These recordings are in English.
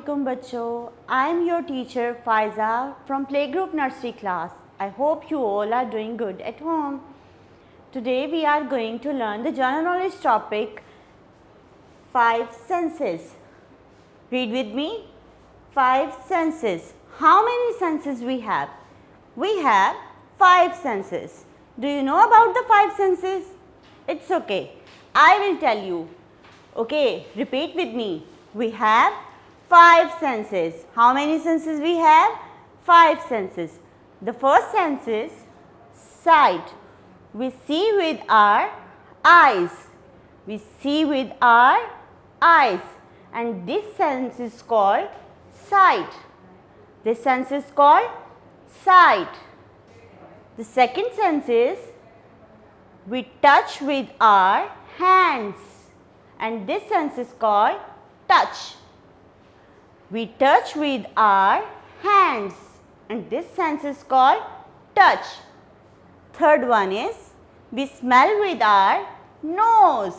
Assalamualaikum bachcho. I am your teacher Faiza from playgroup nursery class. I hope you all are doing good at home. Today we are going to learn the general knowledge topic 5 senses. Read with me. 5 senses. How many senses we have? We have 5 senses. Do you know about the 5 senses? It's okay. I will tell you. Okay, repeat with me. We have 5 senses. How many senses we have? 5 senses. The first sense is sight. We see with our eyes. We see with our eyes. And this sense is called sight. This sense is called sight. The second sense is we touch with our hands. And this sense is called touch. We touch with our hands. And this sense is called touch. Third one is we smell with our nose.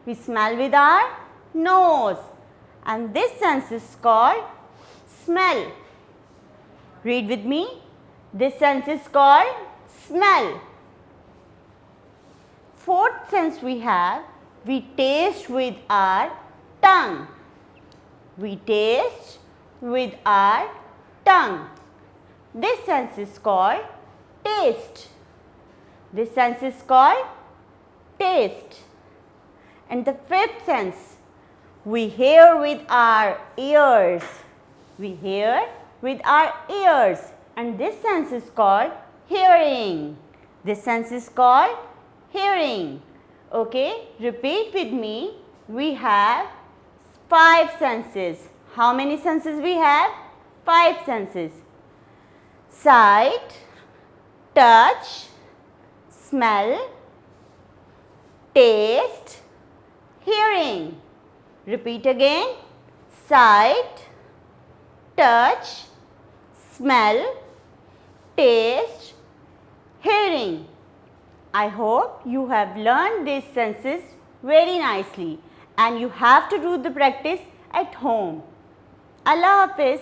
We smell with our nose. And this sense is called smell. Read with me. This sense is called smell. Fourth sense we have, we taste with our tongue. We taste with our tongue. This sense is called taste. This sense is called taste. And the fifth sense, we hear with our ears. We hear with our ears. And this sense is called hearing. This sense is called hearing. Okay, repeat with me. We have 5 senses. How many senses we have? 5 senses. Sight, touch, smell, taste, hearing. Repeat again. Sight, touch, smell, taste, hearing. I hope you have learned these senses very nicely and you have to do the practice at home. Allah Hafiz.